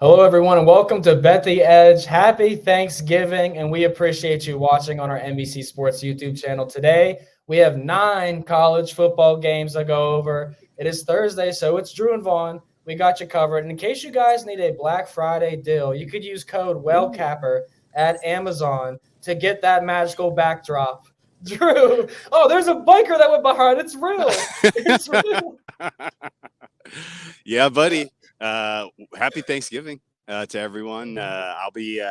Hello, everyone, and welcome to Bet the Edge. Happy Thanksgiving, and we appreciate you watching on our NBC Sports YouTube channel. Today, we have 9 college football games to go over. It is Thursday, so it's Drew and Vaughn. We got you covered. And in case you guys need a Black Friday deal, you could use code WELLCAPPER at Amazon to get that magical backdrop. Drew, oh, there's a biker that went behind. It's real. It's real. Yeah, buddy. Happy Thanksgiving to everyone. I'll be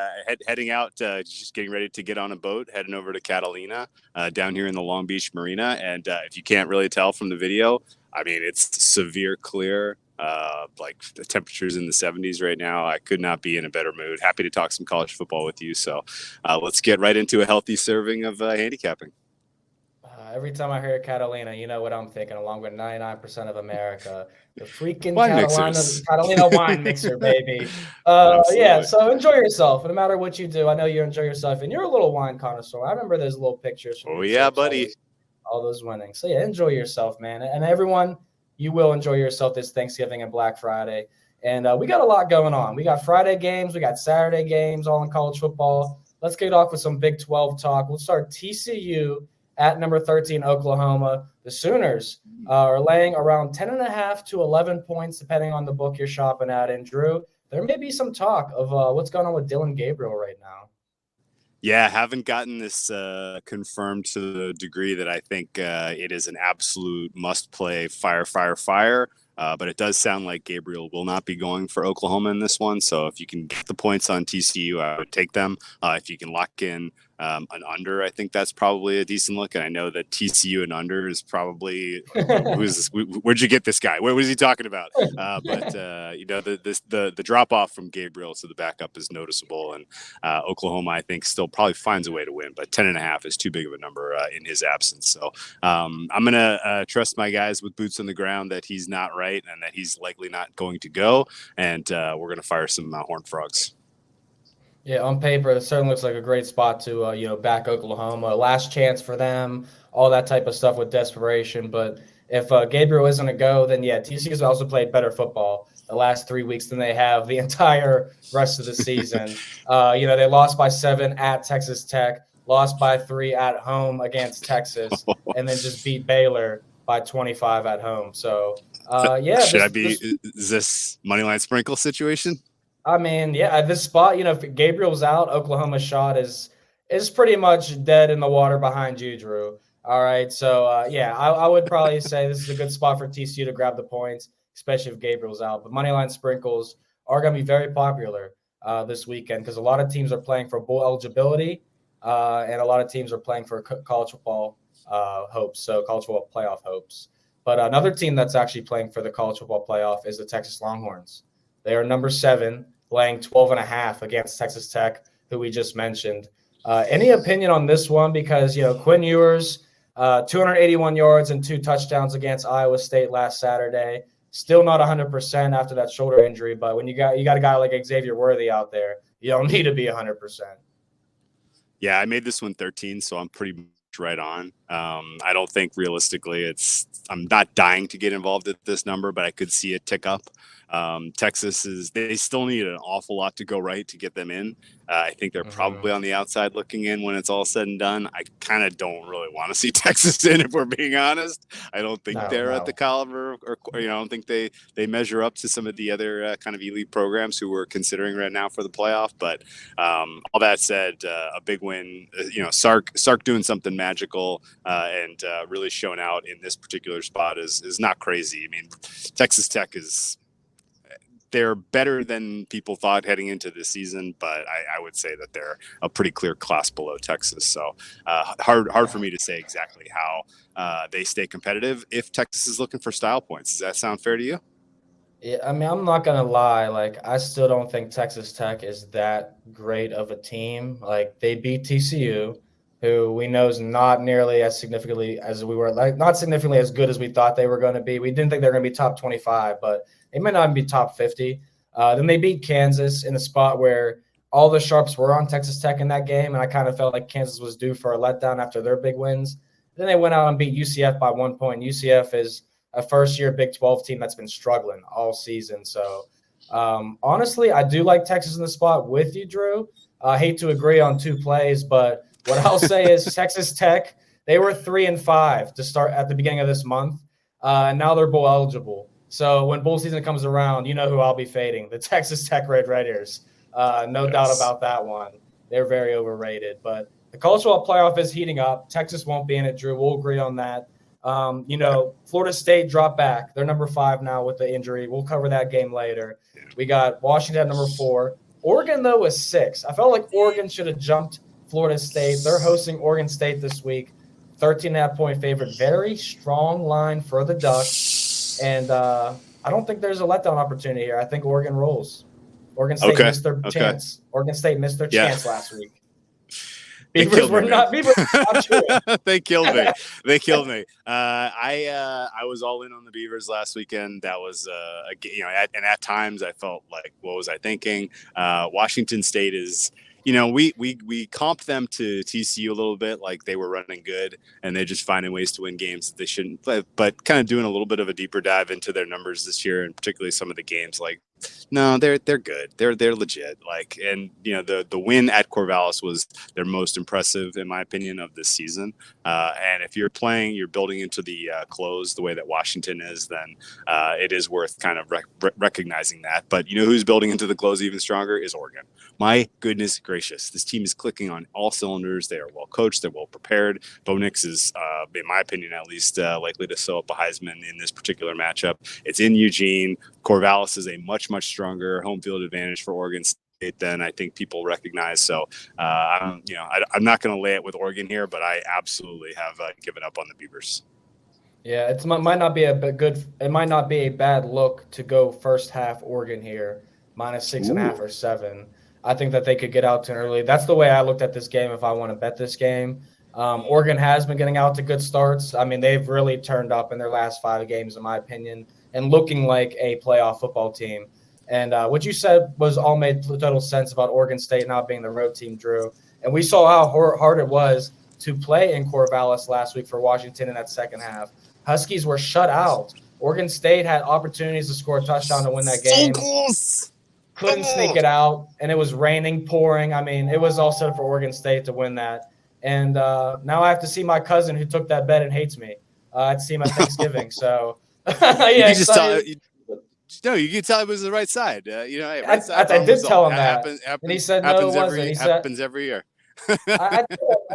heading out, just getting ready to get on a boat, heading over to Catalina down here in the Long Beach Marina. And if you can't really tell from the video, I mean, it's severe clear. Like the temperature's in the 70s right now. I could not be in a better mood. Happy to talk some college football with you. So let's get right into a healthy serving of handicapping. Every time I hear Catalina, you know what I'm thinking, along with 99% of America. The freaking Catalina wine mixer, baby. Yeah, so enjoy yourself. No matter what you do, I know you enjoy yourself. And you're a little wine connoisseur. I remember those little pictures. Oh, yeah, buddy. All those winnings. So, yeah, enjoy yourself, man. And everyone, you will enjoy yourself this Thanksgiving and Black Friday. And we got a lot going on. We got Friday games. We got Saturday games, all in college football. Let's get off with some Big 12 talk. We'll start TCU at number 13, Oklahoma. The Sooners are laying around 10.5 to 11 points, depending on the book you're shopping at. And Drew, there may be some talk of what's going on with Dylan Gabriel right now. Yeah, haven't gotten this confirmed to the degree that I think it is an absolute must-play fire. But it does sound like Gabriel will not be going for Oklahoma in this one. So if you can get the points on TCU, I would take them. If you can lock in an under, I think that's probably a decent look. And I know that TCU and under is probably who's this? Where'd you get this guy? What was he talking about? But you know, the drop off from Gabriel to the backup is noticeable, and Oklahoma, I think, still probably finds a way to win. But 10.5 is too big of a number in his absence. So I'm gonna trust my guys with boots on the ground that he's not right and that he's likely not going to go. And we're gonna fire some Horned Frogs. Yeah, on paper, it certainly looks like a great spot to, back Oklahoma. Last chance for them, all that type of stuff with desperation. But if Gabriel isn't a go, then, yeah, TCU's also played better football the last 3 weeks than they have the entire rest of the season. They lost by 7 at Texas Tech, lost by 3 at home against Texas, and then just beat Baylor by 25 at home. So, is this moneyline sprinkle situation? I mean, yeah, at this spot, if Gabriel's out, Oklahoma's shot is pretty much dead in the water behind you, Drew. All right, so I would probably say this is a good spot for TCU to grab the points, especially if Gabriel's out. But moneyline sprinkles are going to be very popular this weekend because a lot of teams are playing for bowl eligibility, and a lot of teams are playing for college football hopes, so college football playoff hopes. But another team that's actually playing for the college football playoff is the Texas Longhorns. They are number 7. Laying 12.5 against Texas Tech, who we just mentioned. Any opinion on this one? Because, Quinn Ewers, 281 yards and 2 touchdowns against Iowa State last Saturday. Still not 100% after that shoulder injury, but when you got a guy like Xavier Worthy out there, you don't need to be 100%. Yeah, I made this one 13, so I'm pretty much right on. I don't think realistically I'm not dying to get involved at this number, but I could see it tick up. Texas they still need an awful lot to go right to get them in. I think they're probably on the outside looking in when it's all said and done. I kind of don't really want to see Texas in, if we're being honest. I don't think they're at the caliber, or I don't think they measure up to some of the other kind of elite programs who we're considering right now for the playoff. But all that said, a big win. Sark doing something magical and really showing out in this particular spot is not crazy. I mean, Texas Tech they're better than people thought heading into this season, but I would say that they're a pretty clear class below Texas. So hard for me to say exactly how they stay competitive if Texas is looking for style points. Does that sound fair to you? Yeah, I mean, I'm not gonna lie. Like, I still don't think Texas Tech is that great of a team. Like, they beat TCU, who we know is not nearly as significantly as we were, like, not significantly as good as we thought they were going to be. We didn't think they were going to be top 25, but they might not even be top 50. Then they beat Kansas in a spot where all the sharps were on Texas Tech in that game, and I kind of felt like Kansas was due for a letdown after their big wins. Then they went out and beat UCF by 1 point. UCF is a first-year Big 12 team that's been struggling all season. So Honestly, I do like Texas in the spot with you, Drew. I hate to agree on 2 plays, but what I'll say is Texas Tech, they were 3-5 to start at the beginning of this month. And now they're bowl eligible. So when bowl season comes around, you know who I'll be fading, the Texas Tech Red Raiders. No doubt about that one. They're very overrated. But the college football playoff is heating up. Texas won't be in it, Drew. We'll agree on that. Florida State dropped back. They're number 5 now with the injury. We'll cover that game later. We got Washington at number 4. Oregon, though, is 6. I felt like Oregon should have jumped Florida State. They're hosting Oregon State this week. 13.5-point favorite. Very strong line for the Ducks. And I don't think there's a letdown opportunity here. I think Oregon rolls. Oregon State missed their chance. Oregon State missed their chance last week. Beavers were not sure. They killed me. I was all in on the Beavers last weekend. That was and at times I felt like, what was I thinking? Washington State is, we comped them to TCU a little bit, like they were running good and they're just finding ways to win games that they shouldn't play, but kind of doing a little bit of a deeper dive into their numbers this year, and particularly some of the games, like, no, they're good. They're legit. Like, and the win at Corvallis was their most impressive, in my opinion, of this season. And if you're building into the close the way that Washington is, then it is worth kind of recognizing that. But who's building into the close even stronger is Oregon. My goodness gracious, this team is clicking on all cylinders. They are well coached. They're well prepared. Bo Nix is, in my opinion, at least likely to sew up a Heisman in this particular matchup. It's in Eugene. Corvallis is a much stronger home field advantage for Oregon State than I think people recognize. So, I'm not going to lay it with Oregon here, but I absolutely have given up on the Beavers. Yeah, it might not be a bad look to go first half Oregon here, -6.5 or 7. I think that they could get out to an early. That's the way I looked at this game if I want to bet this game. Oregon has been getting out to good starts. I mean, they've really turned up in their last 5 games, in my opinion, and looking like a playoff football team. And what you said was all made total sense about Oregon State not being the road team, Drew. And we saw how hard it was to play in Corvallis last week for Washington in that second half. Huskies were shut out. Oregon State had opportunities to score a touchdown to win that game. So close. Couldn't sneak it out, and it was raining, pouring. I mean, it was all set for Oregon State to win that. And now I have to see my cousin who took that bet and hates me. I had to see him at Thanksgiving. So, yeah, you can just tell. You can tell it was the right side. Right side I did tell him that, happens, and he said no, it wasn't. He happens every year.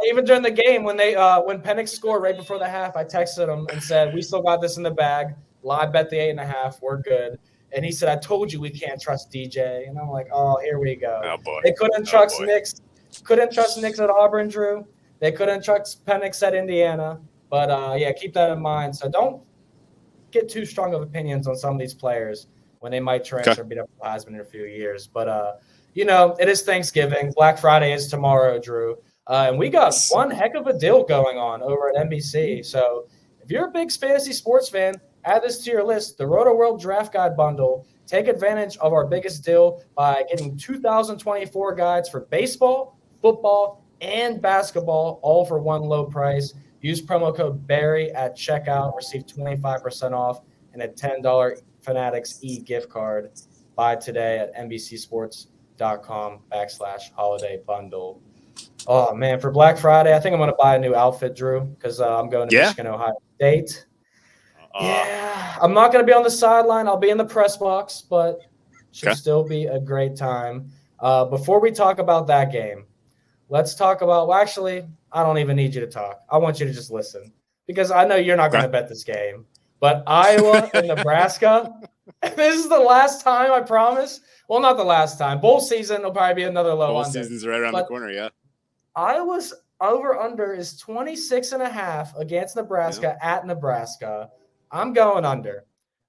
Even during the game when Penn scored right before the half, I texted him and said, "We still got this in the bag. Live bet the 8.5. We're good." And he said, "I told you we can't trust DJ." And I'm like, "Oh, here we go." Oh boy. They couldn't trust Nix. Couldn't trust Nix at Auburn, Drew. They couldn't trust Penix at Indiana. But yeah, keep that in mind. So don't get too strong of opinions on some of these players when they might transfer and beat up Heisman in a few years. But it is Thanksgiving. Black Friday is tomorrow, Drew. And we got one heck of a deal going on over at NBC. So if you're a big fantasy sports fan, add this to your list, the Roto World Draft Guide Bundle. Take advantage of our biggest deal by getting 2024 guides for baseball, football, and basketball, all for one low price. Use promo code Barry at checkout. Receive 25% off and a $10 Fanatics e-gift card. Buy today at NBCSports.com/holiday bundle. Oh, man, for Black Friday, I think I'm going to buy a new outfit, Drew, because I'm going to Michigan, Ohio State. Yeah, I'm not going to be on the sideline. I'll be in the press box, but should still be a great time. Before we talk about that game, let's talk about – well, actually, I don't even need you to talk. I want you to just listen because I know you're not going to bet this game. But Iowa and Nebraska, this is the last time, I promise. Well, not the last time. Bowl season will probably be another low Bowl under. Season's right around the corner, yeah. Iowa's over-under is 26.5 against Nebraska at Nebraska. I'm going under.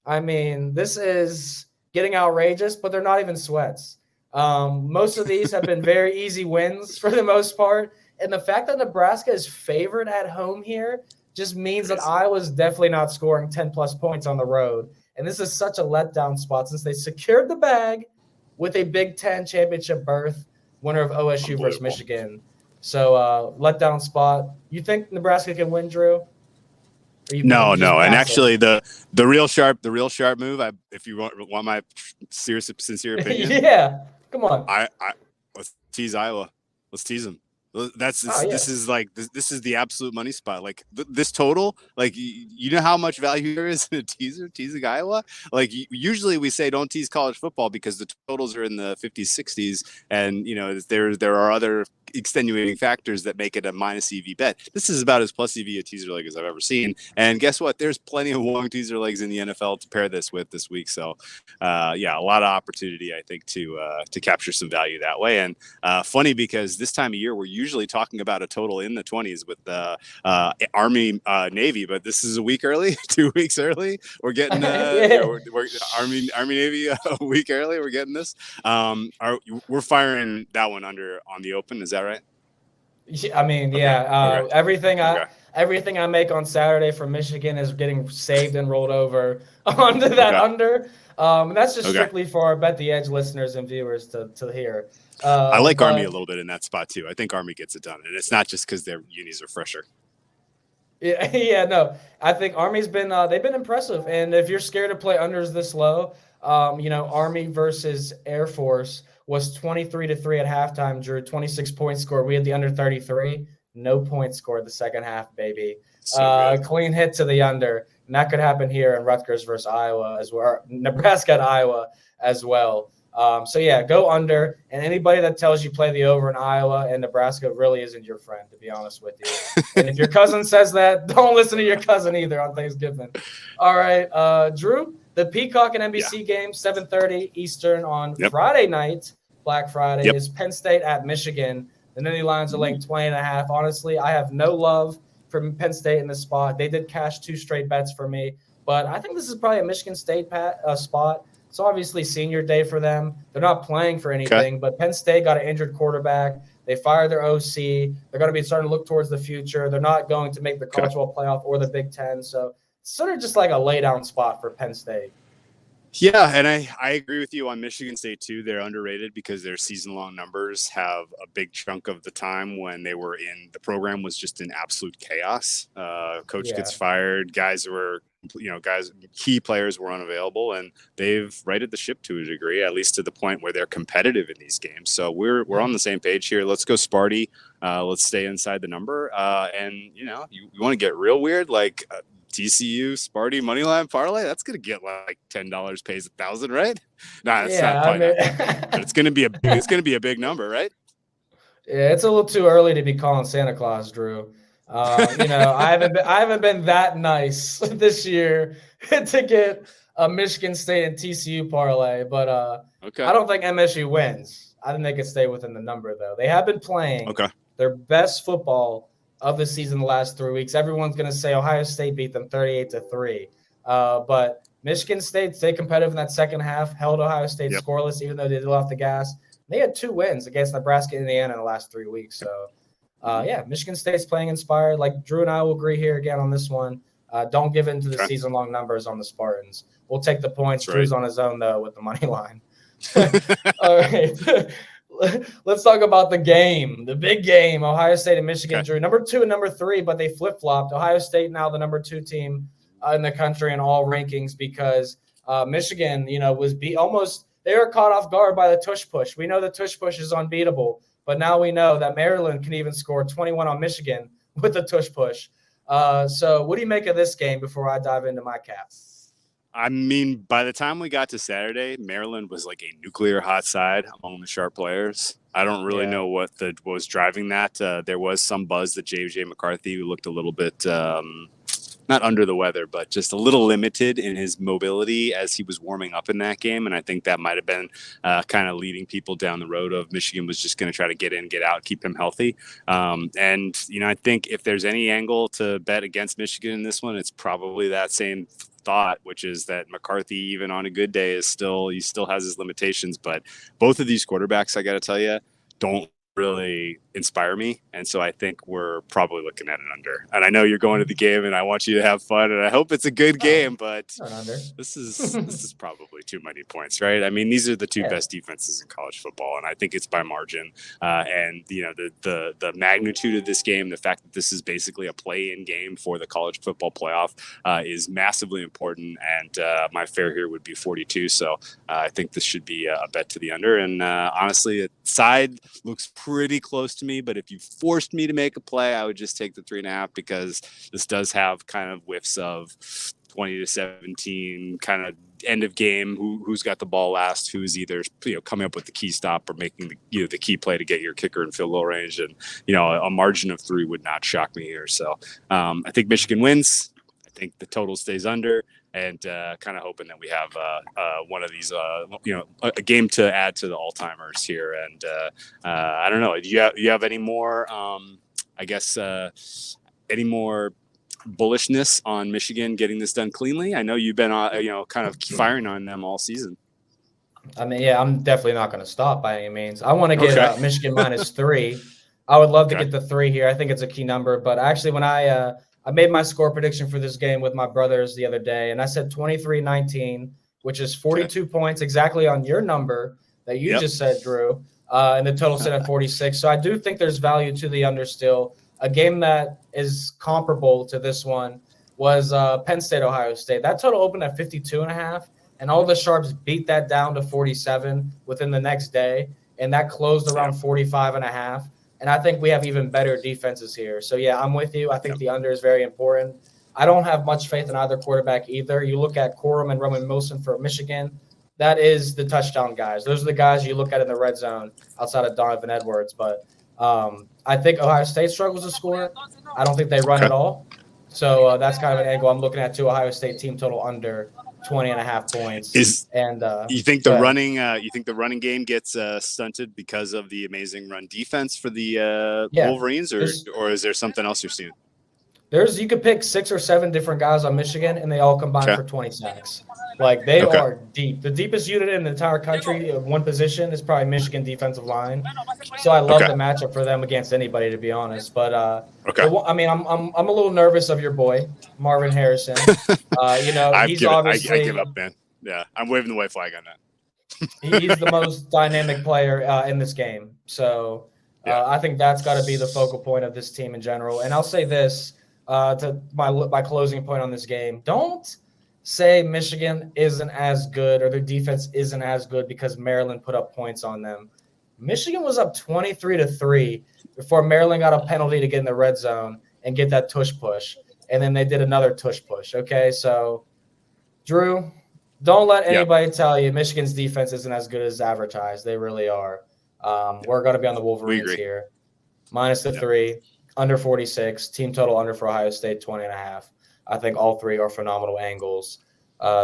I mean, this is getting outrageous, but they're not even sweats. Most of these have been very easy wins for the most part. And the fact that Nebraska is favored at home here just means that Iowa's definitely not scoring 10-plus points on the road. And this is such a letdown spot since they secured the bag with a Big Ten championship berth, winner of OSU versus Michigan. So letdown spot. You think Nebraska can win, Drew? Or No, you just no, and pass it? actually the real sharp my if you want my sincere opinion, Yeah, come on. I let's tease Iowa. Let's tease them. That's Oh this yeah. is like this is the absolute money spot. Like this total, like you know how much value there is in a teasing Iowa. Like usually we say don't tease college football because the totals are in the 50s, 60s, and you know there are other extenuating factors that make it a minus EV bet. This is about as plus EV a teaser leg as I've ever seen. And guess what? There's plenty of long teaser legs in the NFL to pair this with this week. So yeah, a lot of opportunity I think to capture some value that way. And funny because this time of year we're usually talking about a total in the 20s with Army Navy, but this is a week early, 2 weeks early. We're getting Yeah. we're Army Navy a week early. We're getting this. We're firing that one under on the open. Is that right? I mean, Okay. yeah. Okay. Okay. Everything I make on Saturday from Michigan is getting saved and rolled over onto that Okay. under. And that's just Okay. strictly for our Bet the Edge listeners and viewers to hear. I like Army a But little bit in that spot too. I think Army gets it done, and it's not just because their unis are fresher. yeah, yeah, no. I think Army's been they've been impressive, and if you're scared to play unders this low, Army versus Air Force was 23-3 at halftime. Drew 26 points scored. We had the under 33. No points scored the second half, baby. So good. Clean hit to the under, and that could happen here in Rutgers versus Iowa as well. Nebraska at Iowa as well. So yeah, go under. And anybody that tells you play the over in Iowa and Nebraska really isn't your friend, to be honest with you. And if your cousin says that, don't listen to your cousin either on Thanksgiving. All right, Drew, the Peacock and NBC game, 7:30 Eastern on Friday night, Black Friday, is Penn State at Michigan. The Nittany Lions are laying 20.5. Honestly, I have no love for Penn State in this spot. They did cash 2 straight bets for me, but I think this is probably a Michigan State spot. It's obviously senior day for them. They're not playing for anything, but Penn State got an injured quarterback. They fired their OC. They're going to be starting to look towards the future. They're not going to make the college football playoff or the Big Ten. So it's sort of just like a laydown spot for Penn State. Yeah, and I agree with you on Michigan State too. They're underrated because their season-long numbers have a big chunk of the time when they were in the program was just in absolute chaos. Coach gets fired, key players were unavailable, and they've righted the ship to a degree, at least to the point where they're competitive in these games. So we're on the same page here. Let's go Sparty. Let's stay inside the number. And you want to get real weird, like TCU Sparty moneyline parlay. That's gonna get like $10 pays 1,000, right? Nah, that's not probably not. But it's gonna be a big number, right? Yeah, it's a little too early to be calling Santa Claus, Drew. I haven't been that nice this year to get a Michigan State and TCU parlay, but I don't think MSU wins. I think they could stay within the number though. They have been playing their best football of the season the last 3 weeks. Everyone's going to say Ohio State beat them 38-3, but Michigan State stayed competitive in that second half, held Ohio State scoreless, even though they did off the gas. They had 2 wins against Nebraska and Indiana in the last 3 weeks. So, Michigan State's playing inspired. Like Drew and I will agree here again on this one. Don't give in to the season-long numbers on the Spartans. We'll take the points. That's Drew's on his own, though, with the money line. All right. Let's talk about the game, the big game, Ohio State and Michigan. Drew, number 2 and number 3, but they flip-flopped. Ohio State now the number 2 team in the country in all rankings because Michigan, was almost – they were caught off guard by the tush push. We know the tush push is unbeatable, but now we know that Maryland can even score 21 on Michigan with the tush push. So what do you make of this game before I dive into my cap? I mean, by the time we got to Saturday, Maryland was like a nuclear hot side among the sharp players. I don't really know what was driving that. There was some buzz that J.J. McCarthy looked a little bit not under the weather, but just a little limited in his mobility as he was warming up in that game. And I think that might have been kind of leading people down the road of Michigan was just going to try to get in, get out, keep him healthy. I think if there's any angle to bet against Michigan in this one, it's probably that same thought, which is that McCarthy, even on a good day, he still has his limitations. But both of these quarterbacks, I got to tell you, don't really inspire me. And so I think we're probably looking at an under. And I know you're going to the game and I want you to have fun and I hope it's a good game, but this is probably too many points, right? I mean, these are the two best defenses in college football, and I think it's by margin. And the magnitude of this game, the fact that this is basically a play-in game for the college football playoff is massively important. And my fare here would be 42. So I think this should be a bet to the under. And honestly, the side looks pretty close to me, but if you forced me to make a play, I would just take the 3.5 because this does have kind of whiffs of 20-17 kind of end of game. Who's got the ball last? Who's either coming up with the key stop or making the key play to get your kicker in field goal range? And a margin of 3 would not shock me here. So I think Michigan wins. I think the total stays under. And kind of hoping that we have one of these, a game to add to the all-timers here. And I don't know. Do you have any more, any more bullishness on Michigan getting this done cleanly? I know you've been, kind of firing on them all season. I mean, yeah, I'm definitely not going to stop by any means. I want to get Michigan -3. I would love to get the 3 here. I think it's a key number. But actually, when I made my score prediction for this game with my brothers the other day, and I said 23-19, which is 42 points exactly on your number that you just said, Drew, and the total set at 46. So I do think there's value to the under still. A game that is comparable to this one was Penn State, Ohio State. That total opened at 52.5, and all the Sharps beat that down to 47 within the next day, and that closed around 45.5. And I think we have even better defenses here. So, yeah, I'm with you. I think the under is very important. I don't have much faith in either quarterback either. You look at Corum and Roman Wilson for Michigan. That is the touchdown guys. Those are the guys you look at in the red zone outside of Donovan Edwards. But I think Ohio State struggles to score. I don't think they run at all. So that's kind of an angle I'm looking at too. Ohio State team total under 20.5 points. You think the running game gets stunted because of the amazing run defense for the Wolverines, or is there something else you're seeing? You could pick 6 or 7 different guys on Michigan, and they all combine for 20 sacks. Like, they are deep. The deepest unit in the entire country of one position is probably Michigan defensive line. So I love the matchup for them against anybody, to be honest. But I mean, I'm a little nervous of your boy Marvin Harrison. I give up, man. Yeah, I'm waving the white flag on that. He's the most dynamic player in this game. So I think that's got to be the focal point of this team in general. And I'll say this to my closing point on this game: don't say Michigan isn't as good or their defense isn't as good because Maryland put up points on them. Michigan was up 23-3 before Maryland got a penalty to get in the red zone and get that tush push. And then they did another tush push. Okay, so Drew, don't let anybody tell you Michigan's defense isn't as good as advertised. They really are. We're going to be on the Wolverines here. -3, under 46, team total under for Ohio State, 20.5. I think all 3 are phenomenal angles.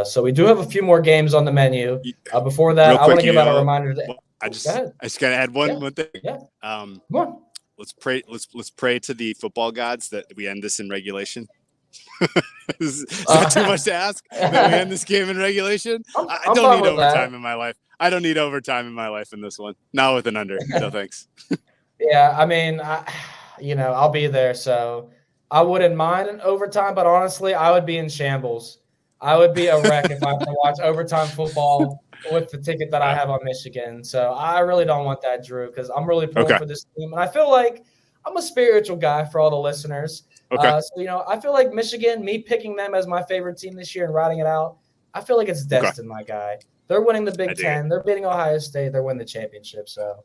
So we do have a few more games on the menu. Before that, I want to give out a reminder. I just got to add one thing. Yeah. Come on. Let's pray to the football gods that we end this in regulation. Is that too much to ask? That we end this game in regulation? I don't need overtime in my life. I don't need overtime in my life in this one. Not with an under. No thanks. Yeah, I mean, I'll be there, so I wouldn't mind an overtime, but honestly, I would be in shambles. I would be a wreck if I had to watch overtime football with the ticket that I have on Michigan. So I really don't want that, Drew, because I'm really pulling for this team. And I feel like I'm a spiritual guy for all the listeners. So, I feel like Michigan, me picking them as my favorite team this year and riding it out, I feel like it's destined, my guy. They're winning the Big Ten. They're beating Ohio State. They're winning the championship. So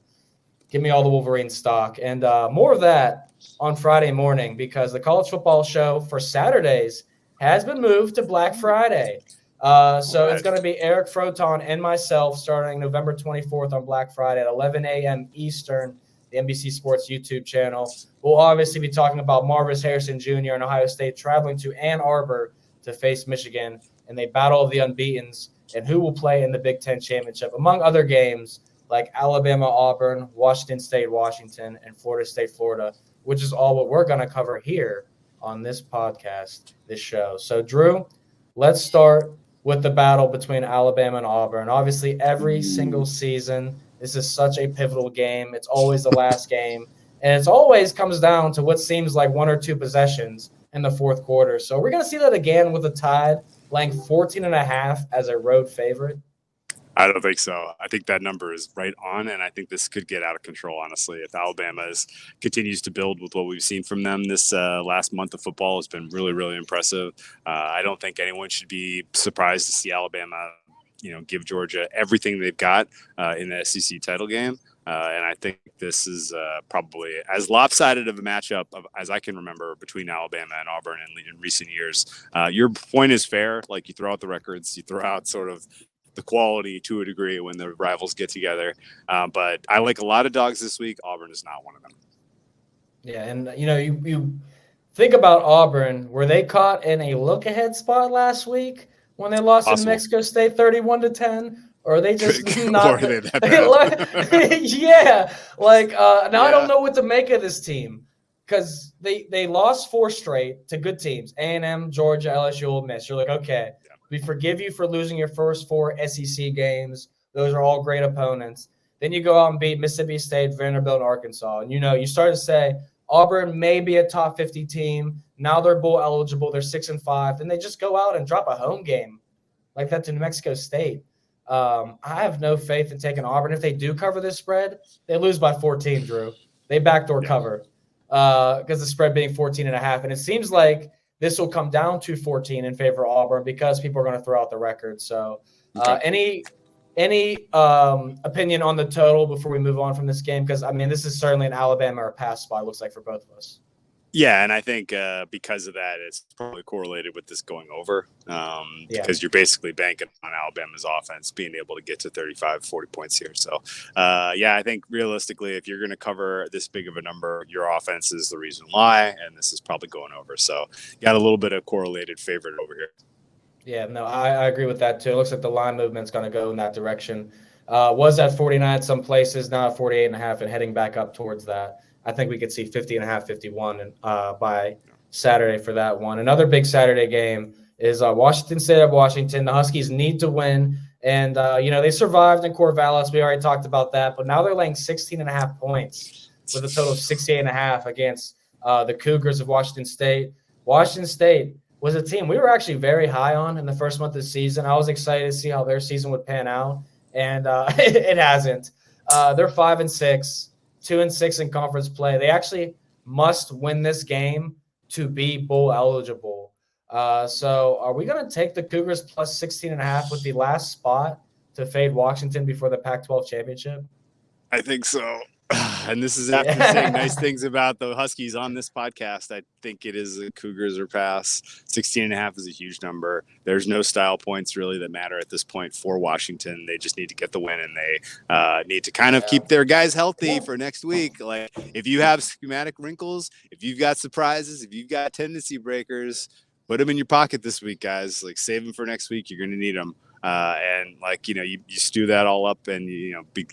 give me all the Wolverines stock. And more of that on Friday morning because the college football show for Saturdays has been moved to Black Friday. It's going to be Eric Froton and myself starting November 24th on Black Friday at 11 a.m. Eastern, the NBC Sports YouTube channel. We'll obviously be talking about Marvin Harrison Jr. and Ohio State traveling to Ann Arbor to face Michigan in the Battle of the Unbeatens and who will play in the Big Ten Championship, among other games like Alabama, Auburn, Washington State, Washington, and Florida State, Florida, which is all what we're going to cover here on this podcast, this show. So, Drew, let's start with the battle between Alabama and Auburn. Obviously, every single season, This is such a pivotal game. It's always the last game. And it always comes down to what seems like one or two possessions in the fourth quarter. So we're going to see that again with the Tide laying 14.5 as a road favorite. I don't think so. I think that number is right on, and I think this could get out of control, honestly. If Alabama continues to build with what we've seen from them this last month of football, has been really, really impressive. I don't think anyone should be surprised to see Alabama, give Georgia everything they've got in the SEC title game. And I think this is probably as lopsided of a matchup as I can remember between Alabama and Auburn in recent years. Your point is fair. Like, you throw out the records, you throw out sort of the quality to a degree when the rivals get together. But I like a lot of dogs this week. Auburn is not one of them. Yeah, and you think about Auburn. Were they caught in a look-ahead spot last week when they lost to New Mexico State 31-10? Or are they just not? Are they that bad? Yeah, now I don't know what to make of this team because they lost 4 straight to good teams: A&M, Georgia, LSU, Ole Miss. You're like, okay. We forgive you for losing your first 4 SEC games. Those are all great opponents. Then you go out and beat Mississippi State, Vanderbilt, and Arkansas. And, you start to say Auburn may be a top 50 team. Now they're bowl eligible. They're 6-5. Then they just go out and drop a home game like that to New Mexico State. I have no faith in taking Auburn. If they do cover this spread, they lose by 14, Drew. They backdoor cover because the spread being 14.5. And it seems like this will come down to 14 in favor of Auburn because people are going to throw out the record. So any opinion on the total before we move on from this game? Because, this is certainly an Alabama or pass spot, looks like, for both of us. Yeah, and I think because of that, it's probably correlated with this going over because you're basically banking on Alabama's offense being able to get to 35, 40 points here. So, I think realistically, if you're going to cover this big of a number, your offense is the reason why, and this is probably going over. So, you got a little bit of correlated favorite over here. Yeah, no, I agree with that too. It looks like the line movement's going to go in that direction. Was at 49 some places, now at 48.5 and heading back up towards that. I think we could see 50.5, 51 by Saturday for that one. Another big Saturday game is Washington State of Washington. The Huskies need to win. And, they survived in Corvallis. We already talked about that. But now they're laying 16.5 points with a total of 68.5 against the Cougars of Washington State. Washington State was a team we were actually very high on in the first month of the season. I was excited to see how their season would pan out. And it hasn't. They're 5-6. 2-6 in conference play. They actually must win this game to be bowl eligible. So are we going to take the Cougars plus 16.5 with the last spot to fade Washington before the Pac-12 championship? I think so. And this is after saying nice things about the Huskies on this podcast. I think it is the Cougars or pass. 16.5 is a huge number. There's no style points really that matter at this point for Washington. They just need to get the win, and they need to kind of keep their guys healthy for next week. Like, if you have schematic wrinkles, if you've got surprises, if you've got tendency breakers, put them in your pocket this week, guys. Like, save them for next week. You're going to need them. You stew that all up, and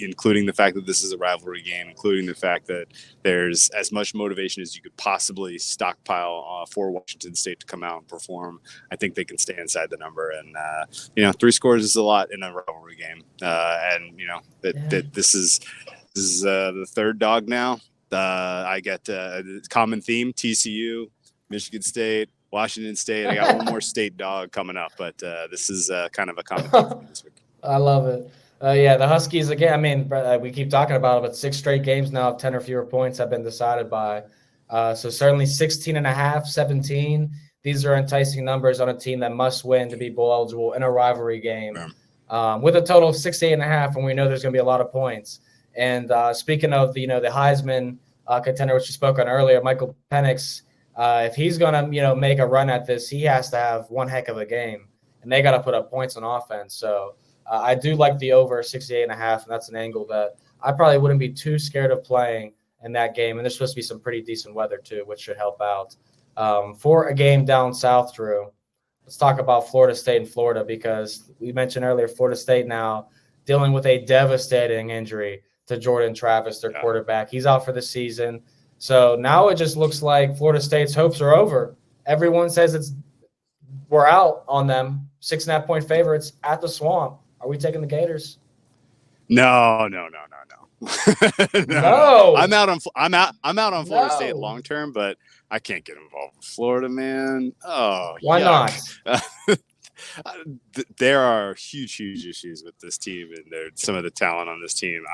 including the fact that this is a rivalry game, including the fact that there's as much motivation as you could possibly stockpile for Washington State to come out and perform. I think they can stay inside the number, and 3 scores is a lot in a rivalry game. This is the third dog now. I get common theme: TCU, Michigan State, Washington State. I got one more state dog coming up, but this is kind of a common theme this week. I love it. The Huskies, again, we keep talking about it, but 6 straight games now of 10 or fewer points have been decided by. So certainly 16.5, 17. These are enticing numbers on a team that must win to be bowl eligible in a rivalry game with a total of 68.5, and we know there's going to be a lot of points. And speaking of the Heisman contender, which you spoke on earlier, Michael Penix, if he's going to, make a run at this, he has to have one heck of a game, and they got to put up points on offense. So I do like the over 68.5, and that's an angle that I probably wouldn't be too scared of playing in that game. And there's supposed to be some pretty decent weather too, which should help out. For a game down south, Drew, let's talk about Florida State and Florida, because we mentioned earlier Florida State now dealing with a devastating injury to Jordan Travis, their quarterback. He's out for the season. So now it just looks like Florida State's hopes are over. Everyone says we're out on them. 6.5 point favorites at the Swamp. Are we taking the Gators? No. No. I'm out on Florida State No. long term, but I can't get involved with Florida, man. Oh, Why yuck. not? There are huge issues with this team and some of the talent on this team.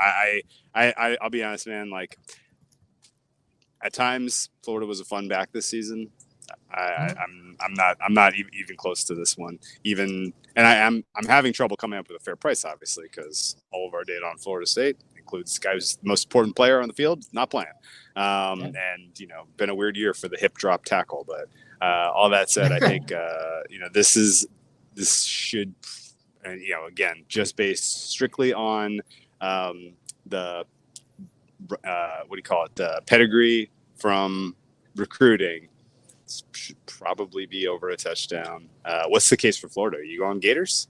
I'll be honest, man. Like, at times, Florida was a fun back this season. I'm not even close to this one. I'm having trouble coming up with a fair price, obviously, because all of our data on Florida State includes the guy who's the most important player on the field not playing. And been a weird year for the hip drop tackle. But all that said, I think this should, again, just based strictly on the the pedigree from recruiting, should probably be over a touchdown. What's the case for Florida? Are you going Gators?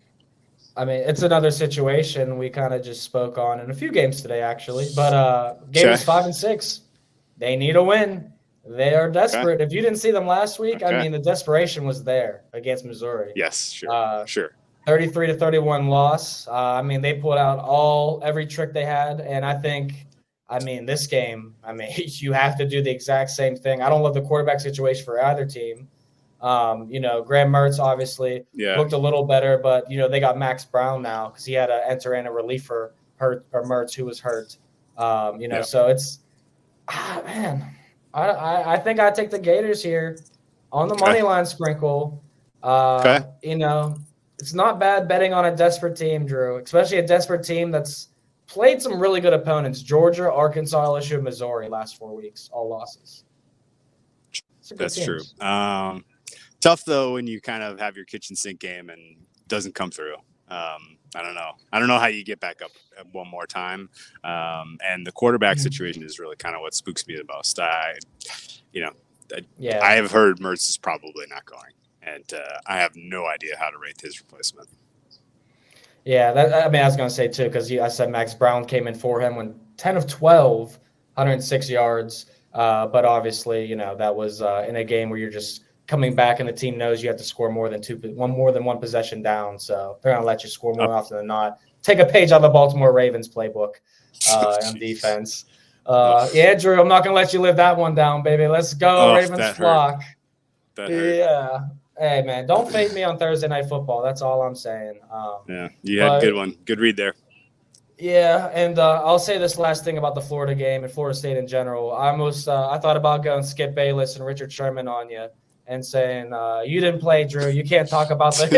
I mean, it's another situation we kind of just spoke on in a few games today, actually. But Gators 5-6. They need a win. They are desperate. Okay. If you didn't see them last week, okay. I mean, the desperation was there against Missouri. Yes, sure. 33-31 loss. I mean, they pulled out every trick they had, and I think, this game, you have to do the exact same thing. I don't love the quarterback situation for either team. Graham Mertz obviously looked a little better, but they got Max Brown now because he had to enter in a reliever Mertz who was hurt. So it's man. I think I take the Gators here on the money line sprinkle. It's not bad betting on a desperate team, Drew, especially a desperate team that's played some really good opponents. Georgia, Arkansas, LSU, Missouri last 4 weeks, all losses. That's true. Tough, though, when you kind of have your kitchen sink game and it doesn't come through. I don't know. I don't know how you get back up one more time. And the quarterback situation is really kind of what spooks me the most. I have heard Mertz is probably not going, and I have no idea how to rate his replacement. Yeah, I was going to say too, because I said Max Brown came in for him when 10 of 12, 106 yards. But obviously, that was in a game where you're just coming back and the team knows you have to score more than one possession down. So they're going to let you score more often than not. Take a page out of the Baltimore Ravens playbook on defense. Drew, I'm not going to let you live that one down, baby. Let's go, Ravens flock. Yeah. Hey, man, don't fade me on Thursday Night Football. That's all I'm saying. You had a good one. Good read there. Yeah, and I'll say this last thing about the Florida game and Florida State in general. I thought about going Skip Bayless and Richard Sherman on you and saying, you didn't play, Drew. You can't talk about the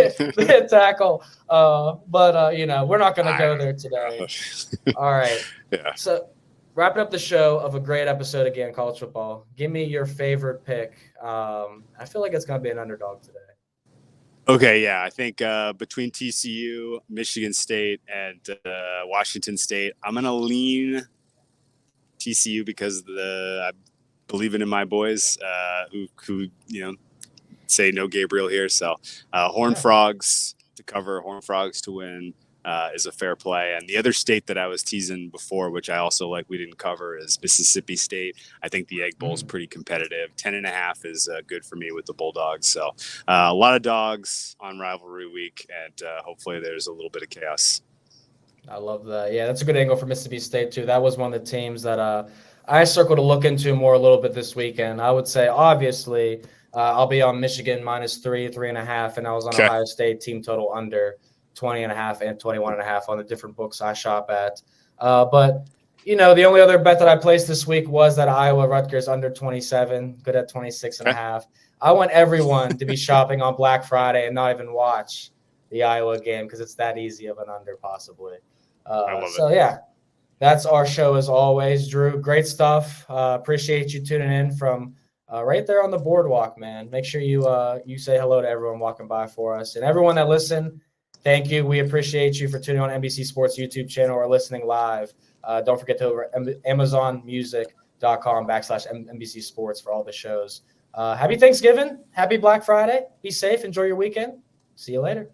hit tackle. But we're not going to go there today. All right. Yeah. So wrapping up the show of a great episode again, college football. Give me your favorite pick. I feel like it's going to be an underdog today. Okay, yeah. I think between TCU, Michigan State, and Washington State, I'm going to lean TCU because I believe in my boys who say no Gabriel here. So Horned Frogs to cover, Horned Frogs to win is a fair play. And the other state that I was teasing before, which I also we didn't cover, is Mississippi State. I think the Egg Bowl is pretty competitive. 10.5 is good for me with the Bulldogs. So a lot of dogs on rivalry week, and hopefully there's a little bit of chaos. I love that. Yeah, that's a good angle for Mississippi State too. That was one of the teams that I circled to look into more a little bit this weekend. I would say obviously I'll be on Michigan -3, 3.5, and I was on Ohio State team total under 20.5 and 21.5 on the different books I shop at. But the only other bet that I placed this week was that Iowa Rutgers under 27, good at 26.5. I want everyone to be shopping on Black Friday and not even watch the Iowa game because it's that easy of an under possibly. I love it. Yeah, that's our show as always, Drew. Great stuff. Appreciate you tuning in from right there on the boardwalk, man. Make sure you say hello to everyone walking by for us. And everyone that listened, thank you. We appreciate you for tuning on NBC Sports YouTube channel or listening live. Don't forget to go over AmazonMusic.com/NBC Sports for all the shows. Happy Thanksgiving. Happy Black Friday. Be safe. Enjoy your weekend. See you later.